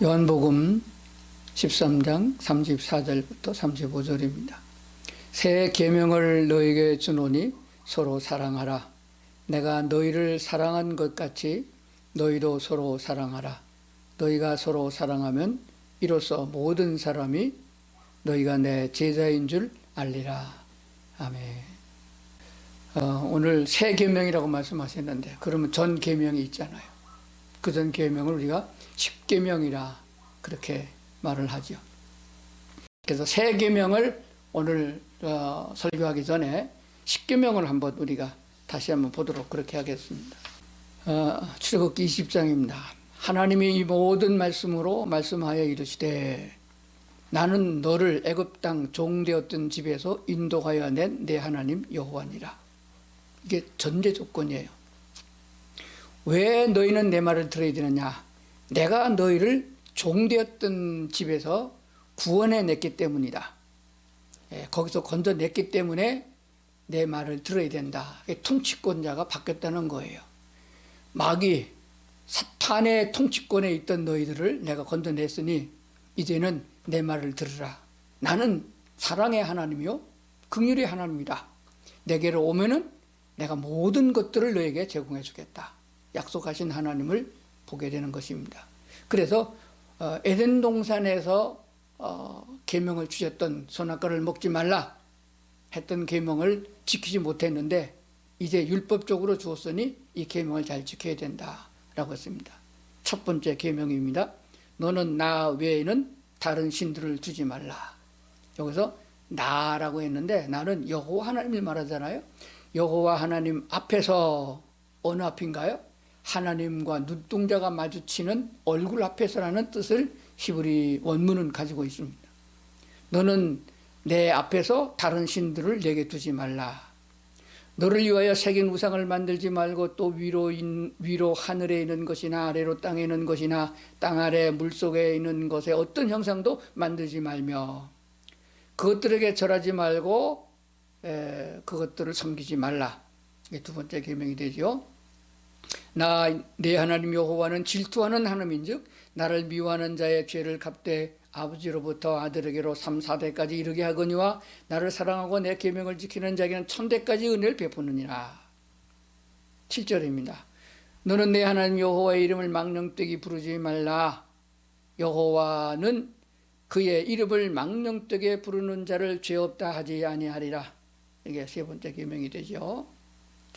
요한복음 13장 34절부터 35절입니다. 새 계명을 너에게 주노니 서로 사랑하라. 내가 너희를 사랑한 것 같이 너희도 서로 사랑하라. 너희가 서로 사랑하면 이로써 모든 사람이 너희가 내 제자인 줄 알리라. 아멘. 오늘 새 계명이라고 말씀하셨는데, 그러면 전 계명이 있잖아요. 그 전 계명을 우리가 십계명이라 그렇게 말을 하죠. 그래서 새 계명을 오늘 설교하기 전에 십계명을 한번 우리가 다시 한번 보도록 그렇게 하겠습니다. 출애굽기 20장입니다. 하나님이 이 모든 말씀으로 말씀하여 이르시되 나는 너를 애굽 땅 종되었던 집에서 인도하여 낸 내 하나님 여호와니라. 이게 전제 조건이에요. 왜 너희는 내 말을 들어야 되느냐? 내가 너희를 종되었던 집에서 구원해 냈기 때문이다. 거기서 건져냈기 때문에 내 말을 들어야 된다. 통치권자가 바뀌었다는 거예요. 마귀, 사탄의 통치권에 있던 너희들을 내가 건져냈으니 이제는 내 말을 들으라. 나는 사랑의 하나님이요 긍휼의 하나님이다. 내게로 오면은 내가 모든 것들을 너에게 제공해 주겠다. 약속하신 하나님을 보게 되는 것입니다. 그래서 에덴 동산에서 계명을 주셨던 선악과를 먹지 말라 했던 계명을 지키지 못했는데 이제 율법적으로 주었으니 이 계명을 잘 지켜야 된다라고 했습니다. 첫 번째 계명입니다. 너는 나 외에는 다른 신들을 두지 말라. 여기서 나라고 했는데 나는 여호와 하나님을 말하잖아요. 여호와 하나님 앞에서, 어느 앞인가요? 하나님과 눈동자가 마주치는 얼굴 앞에서라는 뜻을 히브리 원문은 가지고 있습니다. 너는 내 앞에서 다른 신들을 내게 두지 말라. 너를 위하여 새긴 우상을 만들지 말고 또 위로 하늘에 있는 것이나 아래로 땅에 있는 것이나 땅 아래 물속에 있는 것에 어떤 형상도 만들지 말며 그것들에게 절하지 말고 그것들을 섬기지 말라. 이게 두 번째 계명이 되죠. 내 하나님 여호와는 질투하는 하나님인즉 나를 미워하는 자의 죄를 갚되 아버지로부터 아들에게로 3, 4대까지 이르게 하거니와 나를 사랑하고 내 계명을 지키는 자에게는 1000대까지 은혜를 베푸느니라. 7절입니다. 너는 내 하나님 여호와의 이름을 망령되게 부르지 말라. 여호와는 그의 이름을 망령되게 부르는 자를 죄 없다 하지 아니하리라. 이게 세 번째 계명이 되죠.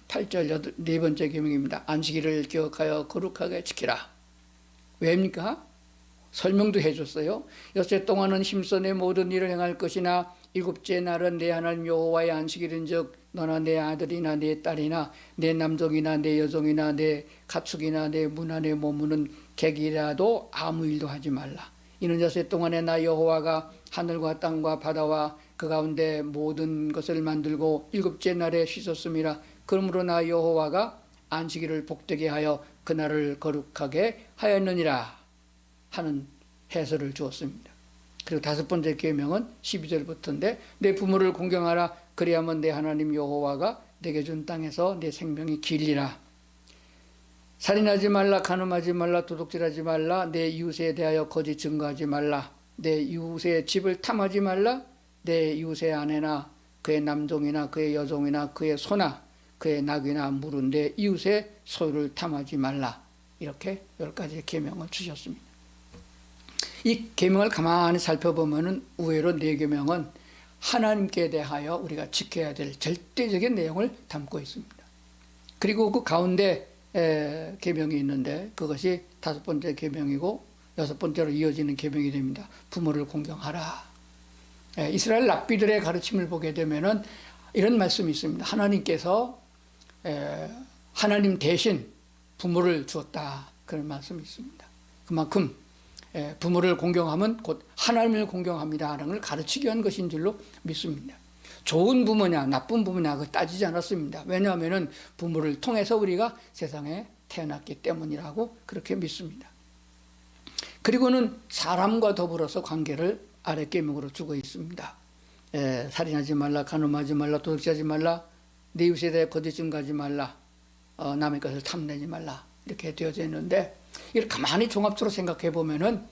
8절 네 번째 계명입니다. 안식일을 기억하여 거룩하게 지키라. 왜입니까? 설명도 해줬어요. 엿새 동안은 힘써 내 모든 일을 행할 것이나 일곱째 날은 내 하나님 여호와의 안식일인즉 너나 내 아들이나 내 딸이나 내 남종이나 내 여종이나 내 가축이나 내 문화 내 몸무는 객이라도 아무 일도 하지 말라. 이는 엿새 동안에 나 여호와가 하늘과 땅과 바다와 그 가운데 모든 것을 만들고 일곱째 날에 쉬셨음이라. 그러므로 나 여호와가 안식일을 복되게 하여 그날을 거룩하게 하였느니라 하는 해설을 주었습니다. 그리고 다섯 번째 계명은 12절부터인데 내 부모를 공경하라. 그리하면 내 하나님 여호와가 내게 준 땅에서 내 생명이 길리라. 살인하지 말라. 간음하지 말라. 도둑질하지 말라. 내 이웃에 대하여 거짓 증거하지 말라. 내 이웃의 집을 탐하지 말라. 내 이웃의 아내나 그의 남종이나 그의 여종이나 그의 소나 그의 낙이나 물은 내 이웃의 소유를 탐하지 말라. 이렇게 10가지 계명을 주셨습니다. 이 계명을 가만히 살펴보면 의외로 네 계명은 하나님께 대하여 우리가 지켜야 될 절대적인 내용을 담고 있습니다. 그리고 그 가운데 계명이 있는데 그것이 다섯 번째 계명이고 여섯 번째로 이어지는 계명이 됩니다. 부모를 공경하라. 이스라엘 랍비들의 가르침을 보게 되면은 이런 말씀이 있습니다. 하나님께서 하나님 대신 부모를 주었다. 그런 말씀이 있습니다. 그만큼 부모를 공경하면 곧 하나님을 공경합니다 하는 걸 가르치기 위한 것인 줄로 믿습니다. 좋은 부모냐 나쁜 부모냐 그거 따지지 않았습니다. 왜냐하면 부모를 통해서 우리가 세상에 태어났기 때문이라고 그렇게 믿습니다. 그리고는 사람과 더불어서 관계를 아래 계명으로 주고 있습니다. 살인하지 말라, 간음하지 말라, 도둑질하지 말라, 내 이웃에 대해 거짓 증거하지 말라, 남의 것을 탐내지 말라 이렇게 되어져 있는데 이걸 가만히 종합적으로 생각해 보면은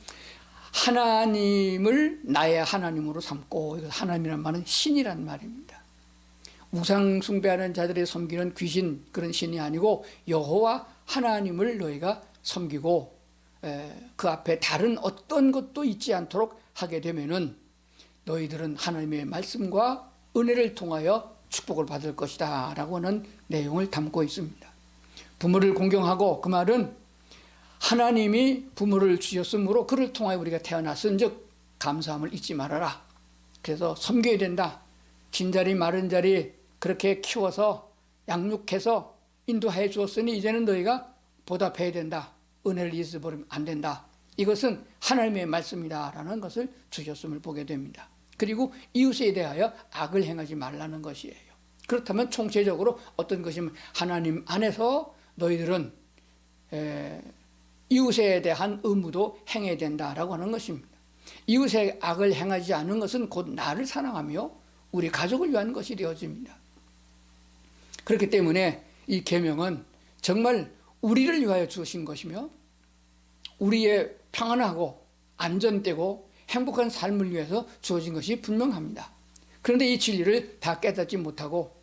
하나님을 나의 하나님으로 삼고, 하나님이란 말은 신이란 말입니다. 우상 숭배하는 자들이 섬기는 귀신, 그런 신이 아니고 여호와 하나님을 너희가 섬기고 그 앞에 다른 어떤 것도 있지 않도록 하게 되면은 너희들은 하나님의 말씀과 은혜를 통하여 축복을 받을 것이다 라고 하는 내용을 담고 있습니다. 부모를 공경하고, 그 말은 하나님이 부모를 주셨으므로 그를 통하여 우리가 태어났은즉 감사함을 잊지 말아라. 그래서 섬겨야 된다. 빈자리 마른 자리 그렇게 키워서 양육해서 인도해 주었으니 이제는 너희가 보답해야 된다. 은혜를 잊어버리면 안 된다. 이것은 하나님의 말씀이다 라는 것을 주셨음을 보게 됩니다. 그리고 이웃에 대하여 악을 행하지 말라는 것이에요. 그렇다면 총체적으로 어떤 것이면 하나님 안에서 너희들은 이웃에 대한 의무도 행해야 된다라고 하는 것입니다. 이웃의 악을 행하지 않는 것은 곧 나를 사랑하며 우리 가족을 위한 것이 되어집니다. 그렇기 때문에 이 계명은 정말 우리를 위하여 주신 것이며 우리의 평안하고 안전되고 행복한 삶을 위해서 주어진 것이 분명합니다. 그런데 이 진리를 다 깨닫지 못하고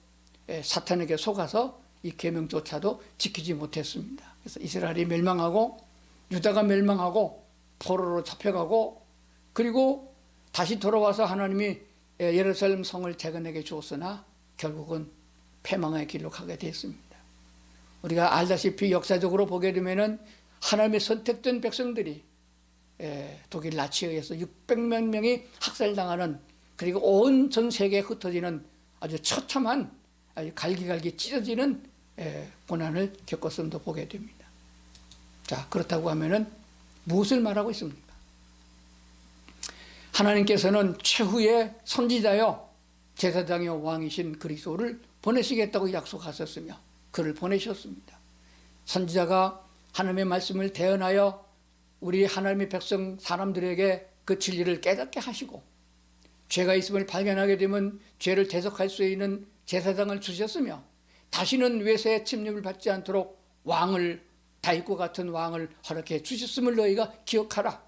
사탄에게 속아서 이 계명조차도 지키지 못했습니다. 그래서 이스라엘이 멸망하고 유다가 멸망하고 포로로 잡혀가고, 그리고 다시 돌아와서 하나님이 예루살렘 성을 재건하게 주었으나 결국은 패망의 길로 가게 됐습니다. 우리가 알다시피 역사적으로 보게 되면은 하나님의 선택된 백성들이 독일 나치에 의해서 600만 명이 학살당하는, 그리고 온 전 세계에 흩어지는 아주 처참한, 아주 갈기갈기 찢어지는 고난을 겪었음도 보게 됩니다. 자, 그렇다고 하면은 무엇을 말하고 있습니까? 하나님께서는 최후의 선지자요 제사장이요 왕이신 그리스도를 보내시겠다고 약속하셨으며 그를 보내셨습니다. 선지자가 하나님의 말씀을 대언하여 우리 하나님의 백성 사람들에게 그 진리를 깨닫게 하시고, 죄가 있음을 발견하게 되면 죄를 대속할 수 있는 제사장을 주셨으며, 다시는 외세의 침입을 받지 않도록 왕을, 다윗과 같은 왕을 허락해 주셨음을 너희가 기억하라.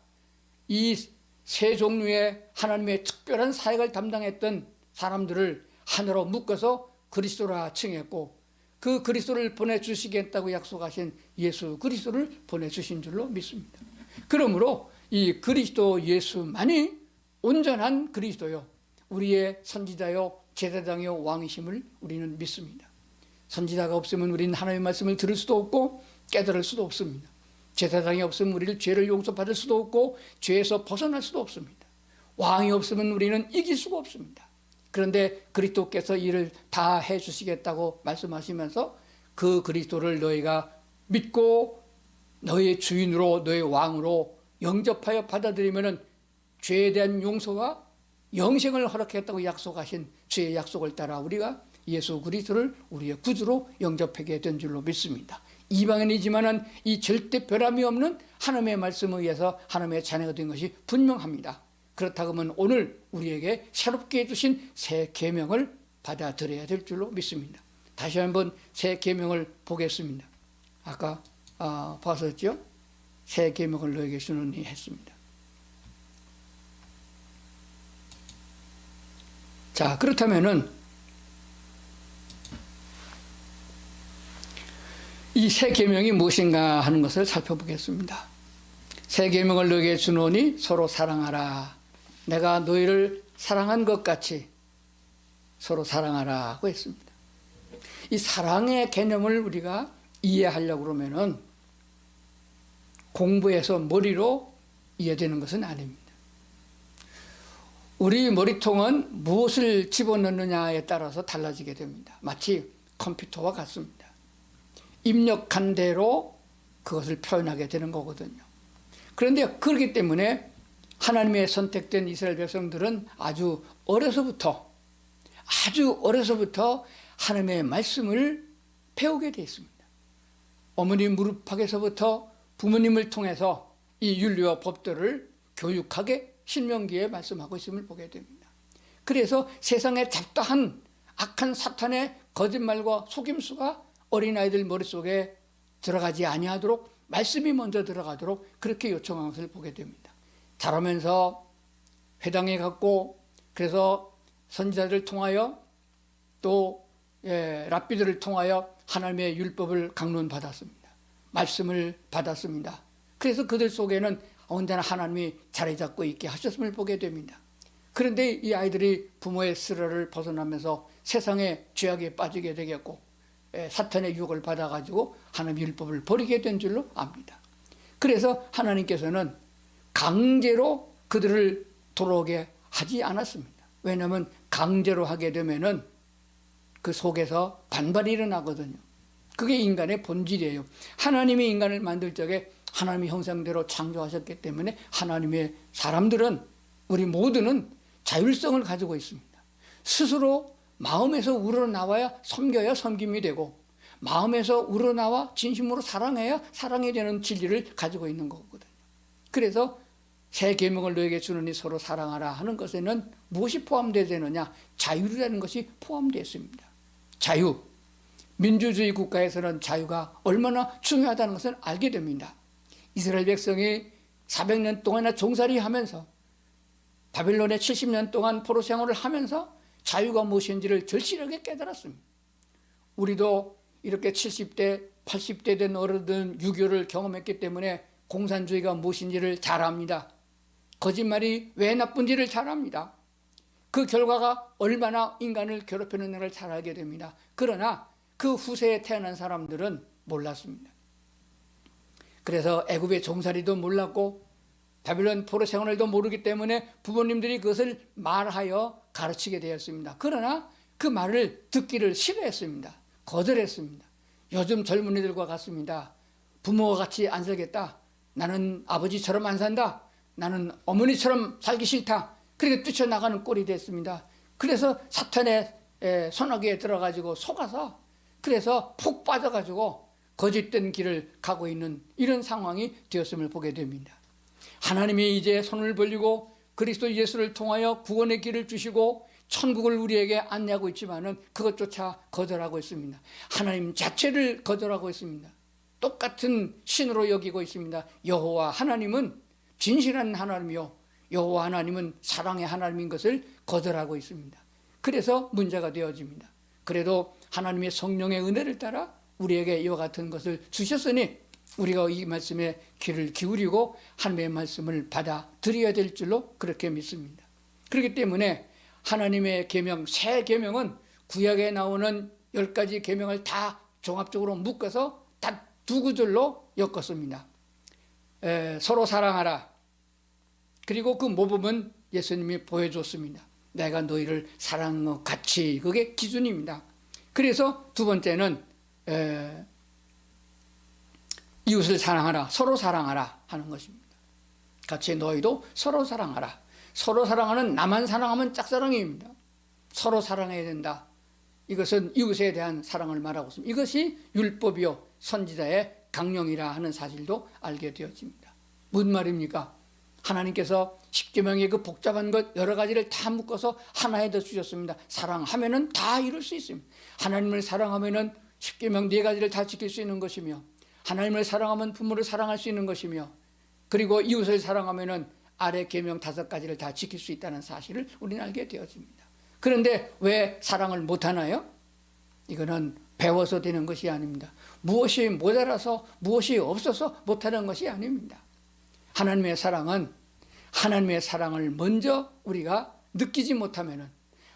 이 세 종류의 하나님의 특별한 사역을 담당했던 사람들을 하나로 묶어서 그리스도라 칭했고, 그 그리스도를 보내주시겠다고 약속하신 예수 그리스도를 보내주신 줄로 믿습니다. 그러므로 이 그리스도 예수만이 온전한 그리스도요 우리의 선지자요 제사장요 왕이심을 우리는 믿습니다. 선지자가 없으면 우리는 하나님의 말씀을 들을 수도 없고 깨달을 수도 없습니다. 제사장이 없으면 우리를 죄를 용서받을 수도 없고 죄에서 벗어날 수도 없습니다. 왕이 없으면 우리는 이길 수가 없습니다. 그런데 그리스도께서 이를 다 해주시겠다고 말씀하시면서 그 그리스도를 너희가 믿고 너희의 주인으로, 너희의 왕으로 영접하여 받아들이면 죄에 대한 용서와 영생을 허락했다고 약속하신 주의 약속을 따라 우리가 예수 그리스도를 우리의 구주로 영접하게 된 줄로 믿습니다. 이방인이지만은 이 절대 변함이 없는 하나님의 말씀에 의해서 하나님의 자녀가 된 것이 분명합니다. 그렇다고 하면 오늘 우리에게 새롭게 해주신 새 계명을 받아들여야 될 줄로 믿습니다. 다시 한번 새 계명을 보겠습니다. 아까 봤었죠? 새 계명을 너에게 주노니 했습니다. 자, 그렇다면은 이 새 계명이 무엇인가 하는 것을 살펴보겠습니다. 새 계명을 너에게 주노니 서로 사랑하라. 내가 너희를 사랑한 것 같이 서로 사랑하라고 했습니다. 이 사랑의 개념을 우리가 이해하려고 그러면은 공부해서 머리로 이해되는 것은 아닙니다. 우리 머리통은 무엇을 집어넣느냐에 따라서 달라지게 됩니다. 마치 컴퓨터와 같습니다. 입력한 대로 그것을 표현하게 되는 거거든요. 그런데 그렇기 때문에 하나님의 선택된 이스라엘 백성들은 아주 어려서부터 하나님의 말씀을 배우게 되어 있습니다. 어머니 무릎팍에서부터 부모님을 통해서 이 윤리와 법들을 교육하게 신명기에 말씀하고 있음을 보게 됩니다. 그래서 세상에 잡다한 악한 사탄의 거짓말과 속임수가 어린아이들 머릿속에 들어가지 아니하도록 말씀이 먼저 들어가도록 그렇게 요청한 것을 보게 됩니다. 자라면서 회당에 갔고, 그래서 선지자들을 통하여 또 랍비들을 통하여 하나님의 율법을 강론받았습니다. 말씀을 받았습니다. 그래서 그들 속에는 언제나 하나님이 자리 잡고 있게 하셨음을 보게 됩니다. 그런데 이 아이들이 부모의 쓰러를 벗어나면서 세상의 죄악에 빠지게 되겠고 사탄의 유혹을 받아가지고 하나님의 율법을 버리게 된 줄로 압니다. 그래서 하나님께서는 강제로 그들을 돌아오게 하지 않았습니다. 왜냐하면 강제로 하게 되면은 그 속에서 반발이 일어나거든요. 그게 인간의 본질이에요. 하나님이 인간을 만들 적에 하나님의 형상대로 창조하셨기 때문에 하나님의 사람들은, 우리 모두는 자율성을 가지고 있습니다. 스스로 마음에서 우러나와야 섬겨야 섬김이 되고, 마음에서 우러나와 진심으로 사랑해야 사랑이 되는 진리를 가지고 있는 거거든요. 그래서 새 계명을 너에게 주노니 서로 사랑하라 하는 것에는 무엇이 포함되느냐? 자유라는 것이 포함되어 있습니다. 자유. 민주주의 국가에서는 자유가 얼마나 중요하다는 것을 알게 됩니다. 이스라엘 백성이 400년 동안이나 종살이 하면서 바빌론에 70년 동안 포로 생활을 하면서 자유가 무엇인지를 절실하게 깨달았습니다. 우리도 이렇게 70대, 80대 된 어른들은 유교를 경험했기 때문에 공산주의가 무엇인지를 잘 압니다. 거짓말이 왜 나쁜지를 잘 압니다. 그 결과가 얼마나 인간을 괴롭히는 걸 잘 알게 됩니다. 그러나 그 후세에 태어난 사람들은 몰랐습니다. 그래서 애굽의 종살이도 몰랐고 바빌론 포로 생활도 모르기 때문에 부모님들이 그것을 말하여 가르치게 되었습니다. 그러나 그 말을 듣기를 싫어했습니다. 거절했습니다. 요즘 젊은이들과 같습니다. 부모와 같이 안 살겠다. 나는 아버지처럼 안 산다. 나는 어머니처럼 살기 싫다. 그렇게 뛰쳐나가는 꼴이 됐습니다. 그래서 사탄의 손아귀에 들어가지고 속아서, 그래서 푹 빠져가지고 거짓된 길을 가고 있는 이런 상황이 되었음을 보게 됩니다. 하나님이 이제 손을 벌리고 그리스도 예수를 통하여 구원의 길을 주시고 천국을 우리에게 안내하고 있지만은 그것조차 거절하고 있습니다. 하나님 자체를 거절하고 있습니다. 똑같은 신으로 여기고 있습니다. 여호와 하나님은 진실한 하나님이요, 여호와 하나님은 사랑의 하나님인 것을 거절하고 있습니다. 그래서 문제가 되어집니다. 그래도 하나님의 성령의 은혜를 따라 우리에게 이와 같은 것을 주셨으니 우리가 이 말씀에 귀를 기울이고 하나님의 말씀을 받아들여야 될 줄로 그렇게 믿습니다. 그렇기 때문에 하나님의 계명, 새 계명은 구약에 나오는 10가지 계명을 다 종합적으로 묶어서 다 두 구절로 엮었습니다. 서로 사랑하라. 그리고 그 모범은 예수님이 보여줬습니다. 내가 너희를 사랑한 것 같이, 그게 기준입니다. 그래서 두 번째는 이웃을 사랑하라, 서로 사랑하라 하는 것입니다. 같이 너희도 서로 사랑하라. 서로 사랑하는, 나만 사랑하면 짝사랑입니다. 서로 사랑해야 된다. 이것은 이웃에 대한 사랑을 말하고 있습니다. 이것이 율법이요 선지자의 강령이라 하는 사실도 알게 되어집니다. 무슨 말입니까? 하나님께서 십계명의 그 복잡한 것 여러 가지를 다 묶어서 하나에 더 주셨습니다. 사랑하면은 다 이룰 수 있습니다. 하나님을 사랑하면은 십계명 4가지를 다 지킬 수 있는 것이며, 하나님을 사랑하면 부모를 사랑할 수 있는 것이며, 그리고 이웃을 사랑하면은 아래 계명 5가지를 다 지킬 수 있다는 사실을 우리는 알게 되어집니다. 그런데 왜 사랑을 못하나요? 이거는 배워서 되는 것이 아닙니다. 무엇이 모자라서, 무엇이 없어서 못하는 것이 아닙니다. 하나님의 사랑은, 하나님의 사랑을 먼저 우리가 느끼지 못하면은,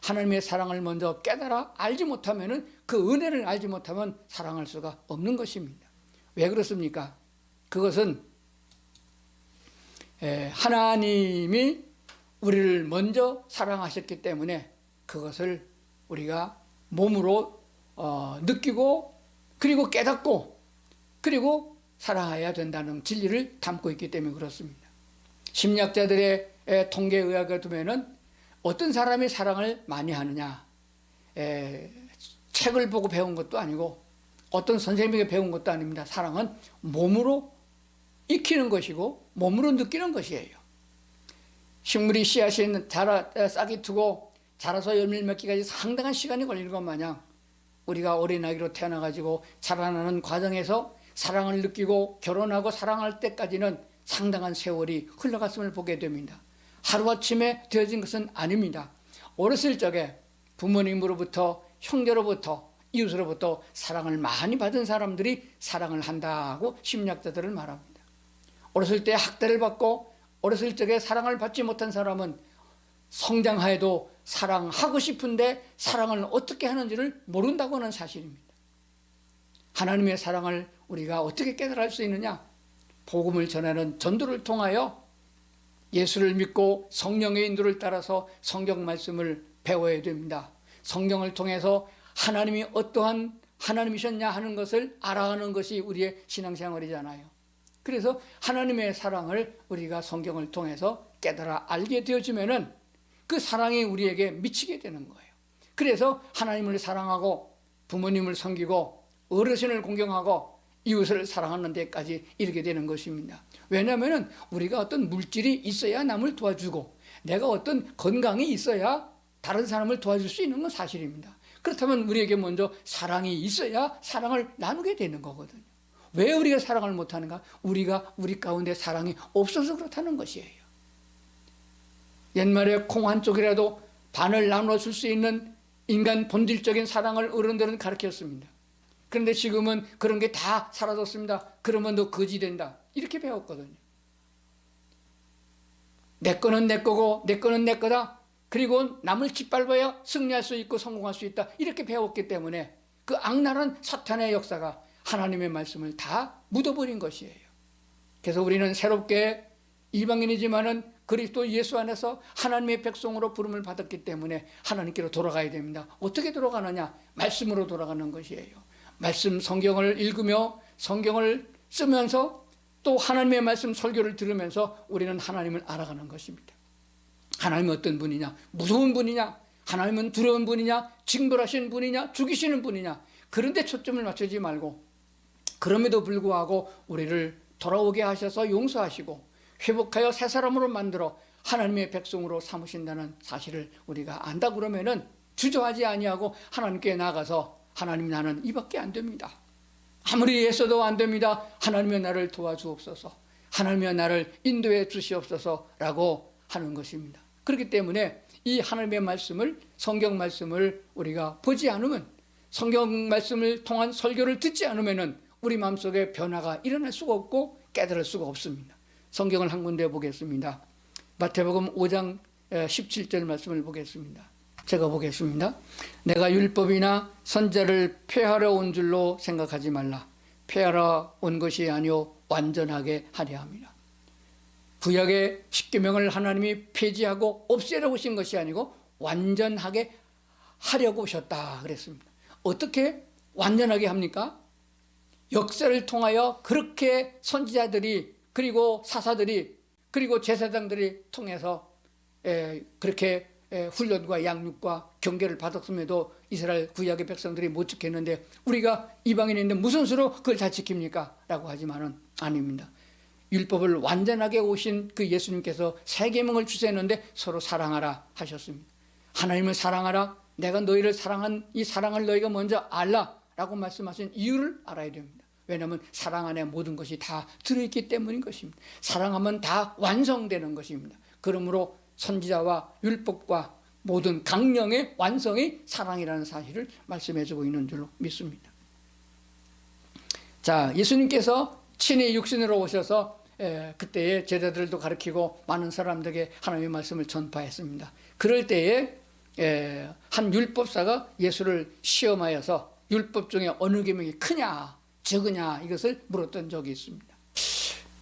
하나님의 사랑을 먼저 깨달아 알지 못하면은, 그 은혜를 알지 못하면 사랑할 수가 없는 것입니다. 왜 그렇습니까? 그것은 하나님이 우리를 먼저 사랑하셨기 때문에 그것을 우리가 몸으로 느끼고, 그리고 깨닫고, 그리고 사랑해야 된다는 진리를 담고 있기 때문에 그렇습니다. 심리학자들의 통계에 의하게 되면은 어떤 사람이 사랑을 많이 하느냐, 책을 보고 배운 것도 아니고 어떤 선생님에게 배운 것도 아닙니다. 사랑은 몸으로 익히는 것이고 몸으로 느끼는 것이에요. 식물이 씨앗이 싹이 트고 자라서 열매를 맺기까지 상당한 시간이 걸리는 것 마냥 우리가 어린아기로 태어나가지고 자라나는 과정에서 사랑을 느끼고 결혼하고 사랑할 때까지는 상당한 세월이 흘러갔음을 보게 됩니다. 하루아침에 되어진 것은 아닙니다. 어렸을 적에 부모님으로부터, 형제로부터, 이웃으로부터 사랑을 많이 받은 사람들이 사랑을 한다고 심리학자들은 말합니다. 어렸을 때 학대를 받고 어렸을 적에 사랑을 받지 못한 사람은 성장하여도 사랑하고 싶은데 사랑을 어떻게 하는지를 모른다고 하는 사실입니다. 하나님의 사랑을 우리가 어떻게 깨달을 수 있느냐? 복음을 전하는 전도를 통하여 예수를 믿고 성령의 인도를 따라서 성경 말씀을 배워야 됩니다. 성경을 통해서 하나님이 어떠한 하나님이셨냐 하는 것을 알아가는 것이 우리의 신앙생활이잖아요. 그래서 하나님의 사랑을 우리가 성경을 통해서 깨달아 알게 되어지면은 그 사랑이 우리에게 미치게 되는 거예요. 그래서 하나님을 사랑하고 부모님을 섬기고 어르신을 공경하고 이웃을 사랑하는 데까지 이르게 되는 것입니다. 왜냐하면 우리가 어떤 물질이 있어야 남을 도와주고 내가 어떤 건강이 있어야 다른 사람을 도와줄 수 있는 건 사실입니다. 그렇다면 우리에게 먼저 사랑이 있어야 사랑을 나누게 되는 거거든요. 왜 우리가 사랑을 못하는가? 우리가 우리 가운데 사랑이 없어서 그렇다는 것이에요. 옛말에 콩 한 쪽이라도 반을 나눠줄 수 있는 인간 본질적인 사랑을 어른들은 가르쳤습니다. 그런데 지금은 그런 게 다 사라졌습니다. 그러면 너 거지 된다. 이렇게 배웠거든요. 내 거는 내 거고 내 거는 내 거다. 그리고 남을 짓밟아야 승리할 수 있고 성공할 수 있다. 이렇게 배웠기 때문에 그 악랄한 사탄의 역사가 하나님의 말씀을 다 묻어버린 것이에요. 그래서 우리는 새롭게 이방인이지만은 그리스도 예수 안에서 하나님의 백성으로 부름을 받았기 때문에 하나님께로 돌아가야 됩니다. 어떻게 돌아가느냐? 말씀으로 돌아가는 것이에요. 말씀 성경을 읽으며 성경을 쓰면서 또 하나님의 말씀 설교를 들으면서 우리는 하나님을 알아가는 것입니다. 하나님은 어떤 분이냐? 무서운 분이냐? 하나님은 두려운 분이냐? 징벌하시는 분이냐? 죽이시는 분이냐? 그런데 초점을 맞추지 말고 그럼에도 불구하고 우리를 돌아오게 하셔서 용서하시고 회복하여 새 사람으로 만들어 하나님의 백성으로 삼으신다는 사실을 우리가 안다 그러면은 주저하지 아니하고 하나님께 나가서 하나님 나는 이밖에 안 됩니다. 아무리 애써도 안 됩니다. 하나님의 나를 도와주옵소서. 하나님의 나를 인도해 주시옵소서라고 하는 것입니다. 그렇기 때문에 이 하나님의 말씀을 성경 말씀을 우리가 보지 않으면 성경 말씀을 통한 설교를 듣지 않으면은 우리 마음속에 변화가 일어날 수가 없고 깨달을 수가 없습니다. 성경을 한 군데 보겠습니다. 마태복음 5장 17절 말씀을 보겠습니다. 제가 보겠습니다. 내가 율법이나 선지자를 폐하러 온 줄로 생각하지 말라. 폐하러 온 것이 아니오 완전하게 하려 함이라. 구약의 십계명을 하나님이 폐지하고 없애려고 오신 것이 아니고 완전하게 하려고 오셨다 그랬습니다. 어떻게 완전하게 합니까? 역사를 통하여 그렇게 선지자들이 그리고 사사들이 그리고 제사장들이 통해서 그렇게 훈련과 양육과 경계를 받았음에도 이스라엘 구약의 백성들이 못 지켰는데 우리가 이방인인데 무슨 수로 그걸 다 지킵니까? 라고 하지만은 아닙니다. 율법을 완전하게 오신 그 예수님께서 새 계명을 주셨는데 서로 사랑하라 하셨습니다. 하나님을 사랑하라. 내가 너희를 사랑한 이 사랑을 너희가 먼저 알라 라고 말씀하신 이유를 알아야 됩니다. 왜냐하면 사랑 안에 모든 것이 다 들어있기 때문인 것입니다. 사랑하면 다 완성되는 것입니다. 그러므로 선지자와 율법과 모든 강령의 완성이 사랑이라는 사실을 말씀해주고 있는 줄로 믿습니다. 자, 예수님께서 친히 육신으로 오셔서 그때의 제자들도 가르치고 많은 사람들에게 하나님의 말씀을 전파했습니다. 그럴 때에 한 율법사가 예수를 시험하여서 율법 중에 어느 계명이 크냐 적으냐 이것을 물었던 적이 있습니다.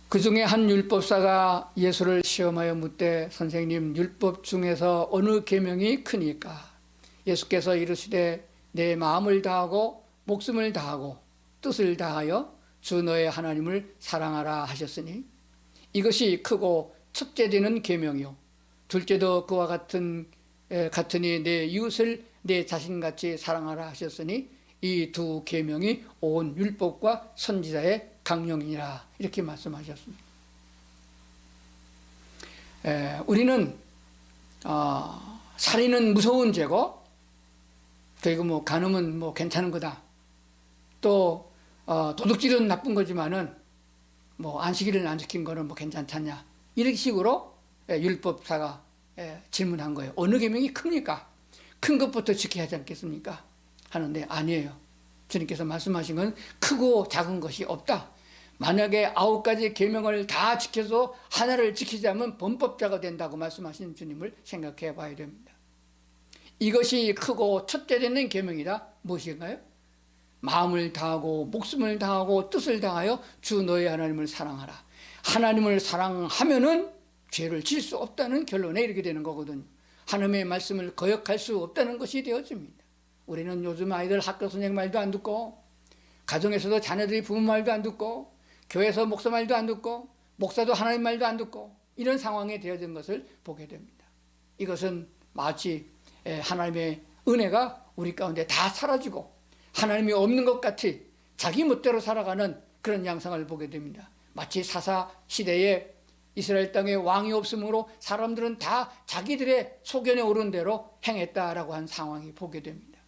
그 중에 한 율법사가 예수를 시험하여 묻되 선생님 율법 중에서 어느 계명이 크니까? 예수께서 이르시되 내 마음을 다하고 목숨을 다하고 뜻을 다하여 주 너의 하나님을 사랑하라 하셨으니 이것이 크고 첫째 되는 계명이요 둘째도 그와 같으니 내 이웃을 내 자신같이 사랑하라 하셨으니 이 두 계명이 온 율법과 선지자의 강령이라 이렇게 말씀하셨습니다. 우리는 살인은 무서운 죄고 그리고 간음은 괜찮은 거다. 또 도둑질은 나쁜 거지만은 뭐 안식일을 안 지킨 거는 뭐 괜찮잖냐, 이런 식으로 율법사가 질문한 거예요. 어느 계명이 큽니까? 큰 것부터 지켜야 하지 않겠습니까? 하는데 아니에요. 주님께서 말씀하신 건 크고 작은 것이 없다. 만약에 9가지 계명을 다 지켜서 하나를 지키자면 범법자가 된다고 말씀하신 주님을 생각해 봐야 됩니다. 이것이 크고 첫째 되는 계명이다. 무엇인가요? 마음을 다하고 목숨을 다하고 뜻을 다하여 주 너의 하나님을 사랑하라. 하나님을 사랑하면은 죄를 질 수 없다는 결론에 이르게 되는 거거든요. 하나님의 말씀을 거역할 수 없다는 것이 되어집니다. 우리는 요즘 아이들 학교 선생님 말도 안 듣고, 가정에서도 자녀들이 부모 말도 안 듣고, 교회에서 목사 말도 안 듣고, 목사도 하나님 말도 안 듣고, 이런 상황에 되어진 것을 보게 됩니다. 이것은 마치 하나님의 은혜가 우리 가운데 다 사라지고 하나님이 없는 것 같이 자기 멋대로 살아가는 그런 양상을 보게 됩니다. 마치 사사 시대에 이스라엘 땅에 왕이 없으므로 사람들은 다 자기들의 소견에 오른 대로 행했다라고 한 상황이 보게 됩니다.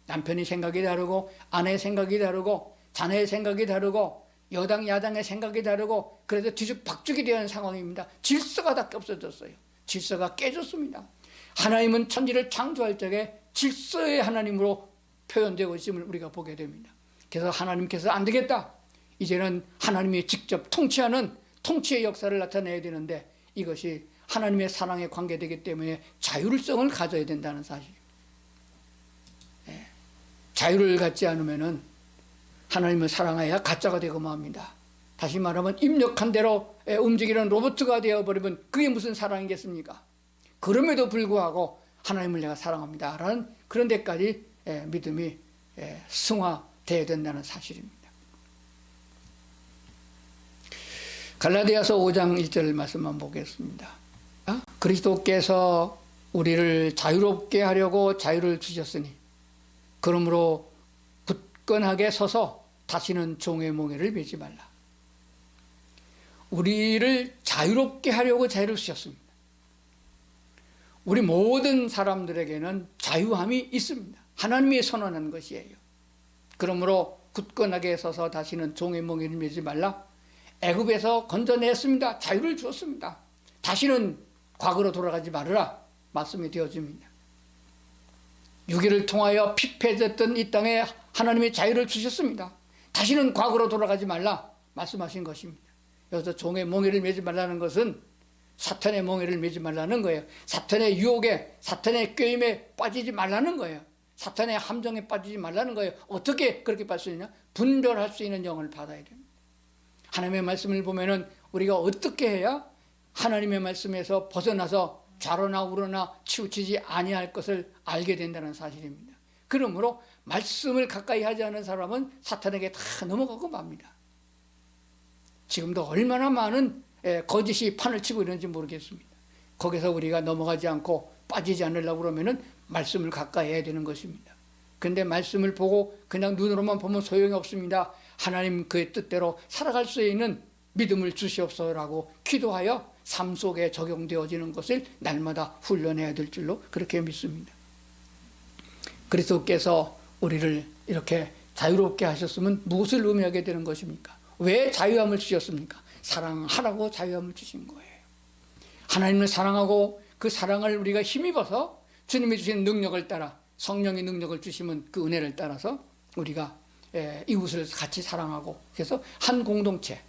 남편이 생각이 다르고, 아내의 생각이 다르고, 자녀의 생각이 다르고, 여당 야당의 생각이 다르고, 그래서 뒤죽박죽이 되는 상황입니다. 질서가 다 없어졌어요. 질서가 깨졌습니다. 하나님은 천지를 창조할 적에 질서의 하나님으로 표현되어 있음을 우리가 보게 됩니다. 그래서 하나님께서 안 되겠다, 이제는 하나님이 직접 통치하는 통치의 역사를 나타내야 되는데, 이것이 하나님의 사랑에 관계되기 때문에 자율성을 가져야 된다는 사실입니다. 자유를 갖지 않으면 하나님을 사랑해야 가짜가 되고 맙니다. 다시 말하면 입력한 대로 움직이는 로봇가 되어버리면 그게 무슨 사랑이겠습니까? 그럼에도 불구하고 하나님을 내가 사랑합니다 라는 그런 데까지 믿음이 승화되어야 된다는 사실입니다. 갈라디아서 5장 1절 말씀만 보겠습니다. 그리스도께서 우리를 자유롭게 하려고 자유를 주셨으니 그러므로 굳건하게 서서 다시는 종의 몽에를 매지 말라. 우리를 자유롭게 하려고 자유를 주셨습니다. 우리 모든 사람들에게는 자유함이 있습니다. 하나님이 선언한 것이에요. 그러므로 굳건하게 서서 다시는 종의 몽에를 매지 말라. 애굽에서 건져냈습니다. 자유를 주었습니다. 다시는 과거로 돌아가지 말으라 말씀이 되어집니다. 유기를 통하여 피폐해졌던 이 땅에 하나님이 자유를 주셨습니다. 다시는 과거로 돌아가지 말라 말씀하신 것입니다. 여기서 종의 몽에를 매지 말라는 것은 사탄의 몽에를 매지 말라는 거예요. 사탄의 유혹에, 사탄의 꾀임에 빠지지 말라는 거예요. 사탄의 함정에 빠지지 말라는 거예요. 어떻게 그렇게 빠질 수 있냐? 분별할 수 있는 영을 받아야 됩니다. 하나님의 말씀을 보면은 우리가 어떻게 해야 하나님의 말씀에서 벗어나서 좌로나 우로나 치우치지 아니할 것을 알게 된다는 사실입니다. 그러므로 말씀을 가까이 하지 않은 사람은 사탄에게 다 넘어가고 맙니다. 지금도 얼마나 많은 거짓이 판을 치고 있는지 모르겠습니다. 거기서 우리가 넘어가지 않고 빠지지 않으려고 그러면은 말씀을 가까이 해야 되는 것입니다. 그런데 말씀을 보고 그냥 눈으로만 보면 소용이 없습니다. 하나님 그의 뜻대로 살아갈 수 있는 믿음을 주시옵소서라고 기도하여 삶 속에 적용되어지는 것을 날마다 훈련해야 될 줄로 그렇게 믿습니다. 그리스도께서 우리를 이렇게 자유롭게 하셨으면 무엇을 의미하게 되는 것입니까? 왜 자유함을 주셨습니까? 사랑하라고 자유함을 주신 거예요. 하나님을 사랑하고 그 사랑을 우리가 힘입어서 주님이 주신 능력을 따라, 성령의 능력을 주시면 그 은혜를 따라서 우리가 이웃을 같이 사랑하고, 그래서 한 공동체,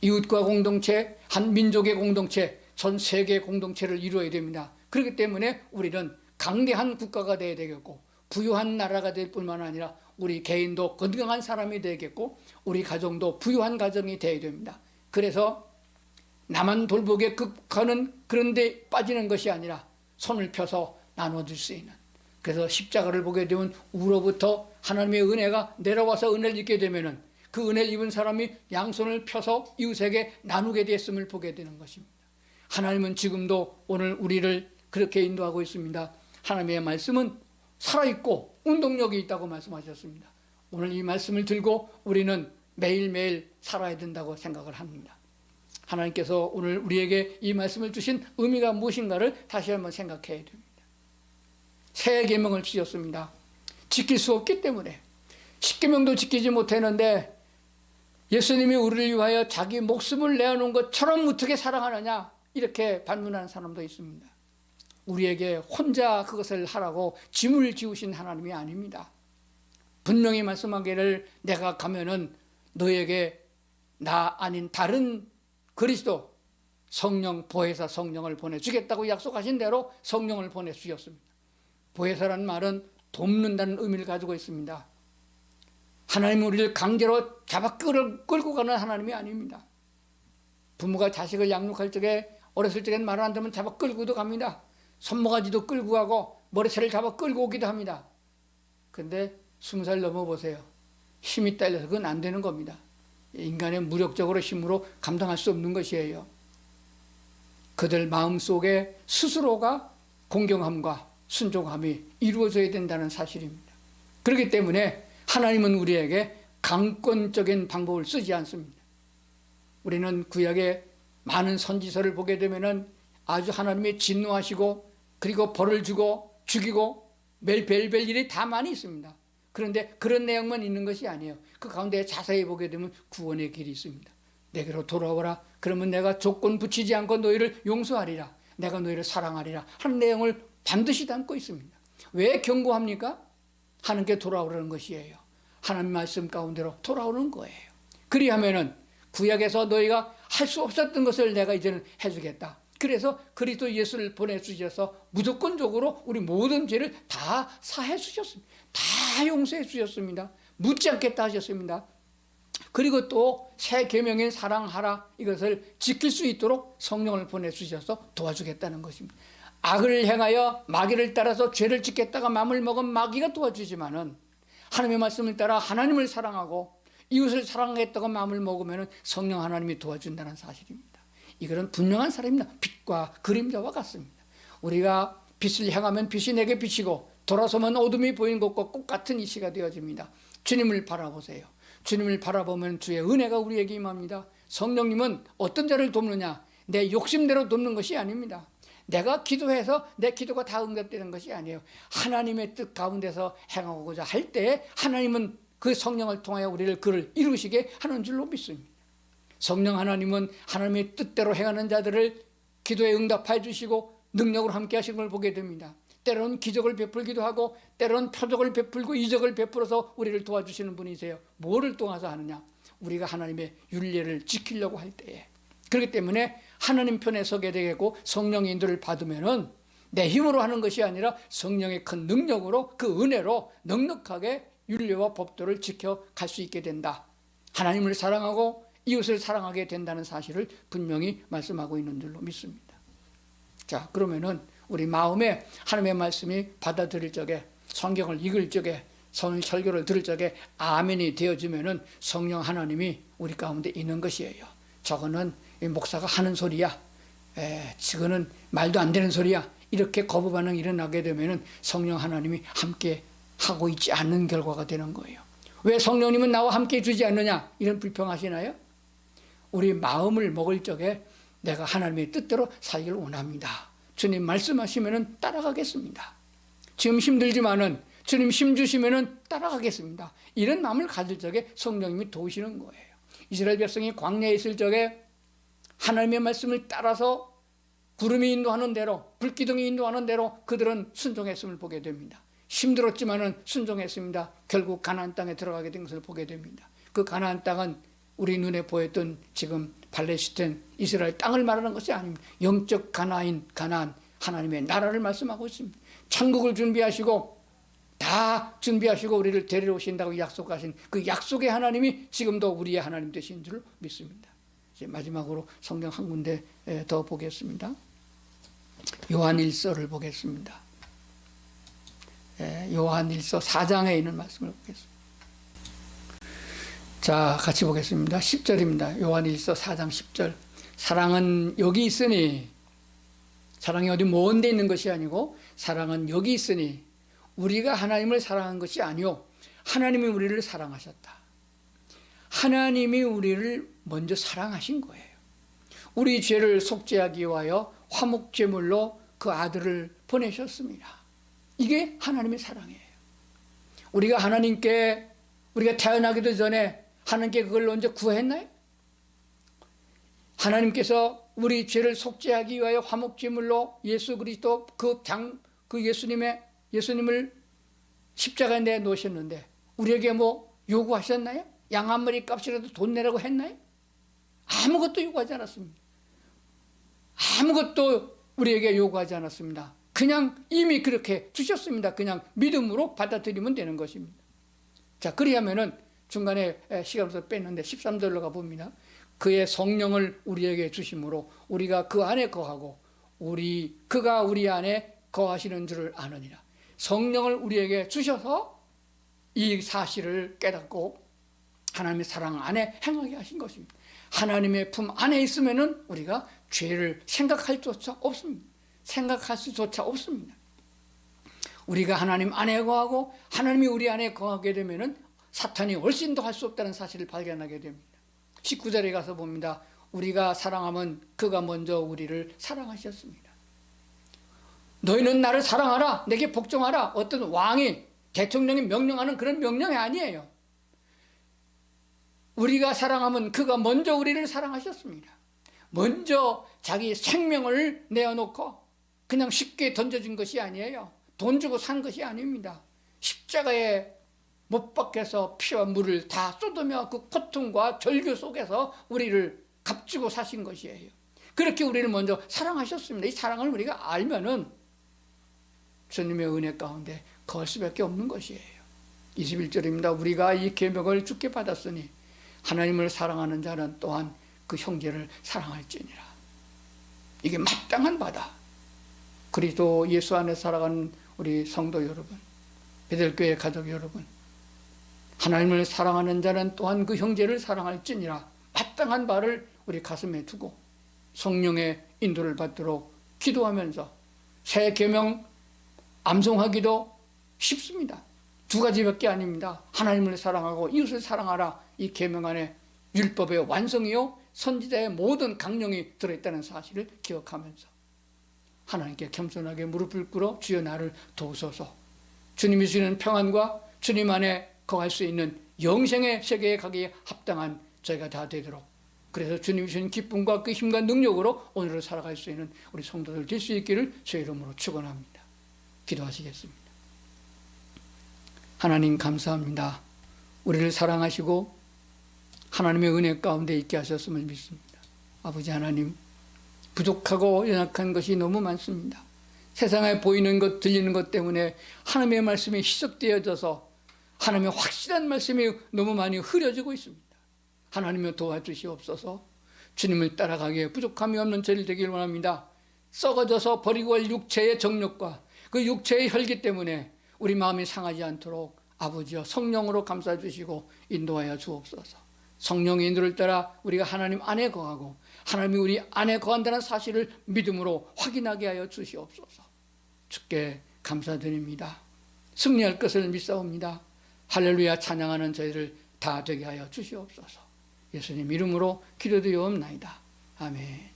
이웃과 공동체, 한 민족의 공동체, 전 세계의 공동체를 이루어야 됩니다. 그렇기 때문에 우리는 강대한 국가가 되어야 되겠고, 부유한 나라가 될 뿐만 아니라 우리 개인도 건강한 사람이 되겠고, 우리 가정도 부유한 가정이 되어야 됩니다. 그래서 나만 돌보기에 극하는 그런 데 빠지는 것이 아니라 손을 펴서 나눠줄 수 있는, 그래서 십자가를 보게 되면 우로부터 하나님의 은혜가 내려와서 은혜를 입게 되면은 그 은혜를 입은 사람이 양손을 펴서 이웃에게 나누게 됐음을 보게 되는 것입니다. 하나님은 지금도 오늘 우리를 그렇게 인도하고 있습니다. 하나님의 말씀은 살아있고 운동력이 있다고 말씀하셨습니다. 오늘 이 말씀을 들고 우리는 매일매일 살아야 된다고 생각을 합니다. 하나님께서 오늘 우리에게 이 말씀을 주신 의미가 무엇인가를 다시 한번 생각해야 됩니다. 새 계명을 주셨습니다. 지킬 수 없기 때문에, 십계명도 지키지 못했는데 예수님이 우리를 위하여 자기 목숨을 내어놓은 것처럼 어떻게 사랑하느냐, 이렇게 반문하는 사람도 있습니다. 우리에게 혼자 그것을 하라고 짐을 지우신 하나님이 아닙니다. 분명히 말씀하기를 내가 가면은 너에게 나 아닌 다른 그리스도 성령, 보혜사 성령을 보내주겠다고 약속하신 대로 성령을 보내주셨습니다. 보혜사라는 말은 돕는다는 의미를 가지고 있습니다. 하나님은 우리를 강제로 잡아 끌고 가는 하나님이 아닙니다. 부모가 자식을 양육할 적에 어렸을 적엔 말을 안 듣면 잡아 끌고도 갑니다. 손모가지도 끌고 가고 머리채를 잡아 끌고 오기도 합니다. 근데 20살 넘어보세요. 힘이 딸려서 그건 안 되는 겁니다. 인간의 무력적으로 힘으로 감당할 수 없는 것이에요. 그들 마음속에 스스로가 공경함과 순종함이 이루어져야 된다는 사실입니다. 그렇기 때문에 하나님은 우리에게 강권적인 방법을 쓰지 않습니다. 우리는 구약의 많은 선지서를 보게 되면은 아주 하나님이 진노하시고 그리고 벌을 주고 죽이고 별별 일이 다 많이 있습니다. 그런데 그런 내용만 있는 것이 아니에요. 그 가운데 자세히 보게 되면 구원의 길이 있습니다. 내게로 돌아오라. 그러면 내가 조건 붙이지 않고 너희를 용서하리라. 내가 너희를 사랑하리라 하는 내용을 반드시 담고 있습니다. 왜 경고합니까? 하나님께 돌아오라는 것이에요. 하나님 말씀 가운데로 돌아오는 거예요. 그리하면은 구약에서 너희가 할 수 없었던 것을 내가 이제는 해주겠다. 그래서 그리스도 예수를 보내주셔서 무조건적으로 우리 모든 죄를 다 사해 주셨습니다. 다 용서해 주셨습니다. 묻지 않겠다 하셨습니다. 그리고 또 새 계명인 사랑하라, 이것을 지킬 수 있도록 성령을 보내주셔서 도와주겠다는 것입니다. 악을 행하여 마귀를 따라서 죄를 짓겠다가 마음을 먹은 마귀가 도와주지만은 하나님의 말씀을 따라 하나님을 사랑하고 이웃을 사랑하겠다고 마음을 먹으면 성령 하나님이 도와준다는 사실입니다. 이것은 분명한 사람입니다. 빛과 그림자와 같습니다. 우리가 빛을 향하면 빛이 내게 비치고 돌아서면 어둠이 보이는 것과 똑같은 이 시가 되어집니다. 주님을 바라보세요. 주님을 바라보면 주의 은혜가 우리에게 임합니다. 성령님은 어떤 자를 돕느냐? 내 욕심대로 돕는 것이 아닙니다. 내가 기도해서 내 기도가 다 응답되는 것이 아니에요. 하나님의 뜻 가운데서 행하고자 할 때 하나님은 그 성령을 통하여 우리를 그를 이루시게 하는 줄로 믿습니다. 성령 하나님은 하나님의 뜻대로 행하는 자들을 기도에 응답해 주시고 능력으로 함께 하시는 걸 보게 됩니다. 때로는 기적을 베풀기도 하고 때로는 표적을 베풀고 이적을 베풀어서 우리를 도와주시는 분이세요. 뭐를 통해서 하느냐? 우리가 하나님의 율례를 지키려고 할 때에. 그렇기 때문에 하나님 편에 서게 되고 성령의 인도를 받으면은 내 힘으로 하는 것이 아니라 성령의 큰 능력으로 그 은혜로 넉넉하게 율례와 법도를 지켜갈 수 있게 된다. 하나님을 사랑하고 이웃을 사랑하게 된다는 사실을 분명히 말씀하고 있는 줄로 믿습니다. 자, 그러면은 우리 마음에 하나님의 말씀이 받아들일 적에, 성경을 읽을 적에, 설교를 들을 적에 아멘이 되어지면은 성령 하나님이 우리 가운데 있는 것이에요. 저거는 목사가 하는 소리야. 저거는 말도 안 되는 소리야. 이렇게 거부 반응이 일어나게 되면은 성령 하나님이 함께 하고 있지 않는 결과가 되는 거예요. 왜 성령님은 나와 함께 주지 않느냐? 이런 불평하시나요? 우리 마음을 먹을 적에 내가 하나님의 뜻대로 살기를 원합니다. 주님 말씀하시면은 따라가겠습니다. 지금 힘들지만은 주님 힘 주시면은 따라가겠습니다. 이런 마음을 가질 적에 성령님이 도우시는 거예요. 이스라엘 백성이 광야에 있을 적에 하나님의 말씀을 따라서 구름이 인도하는 대로, 불기둥이 인도하는 대로 그들은 순종했음을 보게 됩니다. 힘들었지만은 순종했습니다. 결국 가나안 땅에 들어가게 된 것을 보게 됩니다. 그 가나안 땅은 우리 눈에 보였던 지금 팔레스타인, 이스라엘 땅을 말하는 것이 아닙니다. 영적 가나안, 하나님의 나라를 말씀하고 있습니다. 천국을 준비하시고 다 준비하시고 우리를 데리러 오신다고 약속하신 그 약속의 하나님이 지금도 우리의 하나님 되신 줄 믿습니다. 이제 마지막으로 성경 한 군데 더 보겠습니다. 요한일서를 보겠습니다. 요한일서 4장에 있는 말씀을 보겠습니다. 자, 같이 보겠습니다. 10절입니다. 요한일서 4장 10절. 사랑은 여기 있으니, 사랑이 어디 먼 데 있는 것이 아니고 사랑은 여기 있으니 우리가 하나님을 사랑한 것이 아니요 하나님이 우리를 사랑하셨다. 하나님이 우리를 먼저 사랑하신 거예요. 우리 죄를 속죄하기 위하여 화목제물로 그 아들을 보내셨습니다. 이게 하나님의 사랑이에요. 우리가 하나님께, 우리가 태어나기도 전에 하나님께 그걸 언제 구했나요? 하나님께서 우리 죄를 속죄하기 위하여 화목제물로 예수 그리스도 예수님을 십자가에 내 놓으셨는데 우리에게 뭐 요구하셨나요? 양 한 마리 값이라도 돈 내라고 했나요? 아무것도 요구하지 않았습니다. 아무것도 우리에게 요구하지 않았습니다. 그냥 이미 그렇게 주셨습니다. 그냥 믿음으로 받아들이면 되는 것입니다. 자, 그리하면은 중간에 시간에서 뺐는데 13절로 가봅니다. 그의 성령을 우리에게 주심으로 우리가 그 안에 거하고 그가 우리 안에 거하시는 줄을 아느니라. 성령을 우리에게 주셔서 이 사실을 깨닫고 하나님의 사랑 안에 행하게 하신 것입니다. 하나님의 품 안에 있으면은 우리가 죄를 생각할 수조차 없습니다. 우리가 하나님 안에 거하고 하나님이 우리 안에 거하게 되면은 사탄이 훨씬 더 할 수 없다는 사실을 발견하게 됩니다. 19절에 가서 봅니다. 우리가 사랑하면 그가 먼저 우리를 사랑하셨습니다. 너희는 나를 사랑하라, 내게 복종하라. 어떤 왕이 대통령이 명령하는 그런 명령이 아니에요. 우리가 사랑하면 그가 먼저 우리를 사랑하셨습니다. 먼저 자기 생명을 내어놓고 그냥 쉽게 던져준 것이 아니에요. 돈 주고 산 것이 아닙니다. 십자가에 못 박혀서 피와 물을 다 쏟으며 그 고통과 절규 속에서 우리를 값주고 사신 것이에요. 그렇게 우리를 먼저 사랑하셨습니다. 이 사랑을 우리가 알면은 주님의 은혜 가운데 거할 수밖에 없는 것이에요. 21절입니다. 우리가 이 계명을 주께 받았으니 하나님을 사랑하는 자는 또한 그 형제를 사랑할지니라. 이게 마땅한 바다. 그리스도 예수 안에 살아가는 우리 성도 여러분, 베델교회 가족 여러분, 하나님을 사랑하는 자는 또한 그 형제를 사랑할지니라. 마땅한 바를 우리 가슴에 두고 성령의 인도를 받도록 기도하면서 새 계명 암송하기도 쉽습니다. 두 가지밖에 아닙니다. 하나님을 사랑하고 이웃을 사랑하라. 이 계명 안에 율법의 완성이요 선지자의 모든 강령이 들어있다는 사실을 기억하면서 하나님께 겸손하게 무릎을 꿇어 주여 나를 도우소서. 주님이 주시는 평안과 주님 안에 거할 수 있는 영생의 세계에 가기에 합당한 저희가 다 되도록, 그래서 주님이 주신 기쁨과 그 힘과 능력으로 오늘을 살아갈 수 있는 우리 성도들 될 수 있기를 주의 이름으로 축원합니다. 기도하시겠습니다. 하나님 감사합니다. 우리를 사랑하시고 하나님의 은혜 가운데 있게 하셨음을 믿습니다. 아버지 하나님, 부족하고 연약한 것이 너무 많습니다. 세상에 보이는 것, 들리는 것 때문에 하나님의 말씀이 희석되어져서 하나님의 확실한 말씀이 너무 많이 흐려지고 있습니다. 하나님을 도와주시옵소서. 주님을 따라가기에 부족함이 없는 저희들 되길 원합니다. 썩어져서 버리고 갈 육체의 정욕과 그 육체의 혈기 때문에 우리 마음이 상하지 않도록 아버지여 성령으로 감싸주시고 인도하여 주옵소서. 성령의 인도를 따라 우리가 하나님 안에 거하고 하나님이 우리 안에 거한다는 사실을 믿음으로 확인하게 하여 주시옵소서. 주께 감사드립니다. 승리할 것을 믿사옵니다. 할렐루야 찬양하는 저희를 다 되게 하여 주시옵소서. 예수님 이름으로 기도드리옵나이다. 아멘.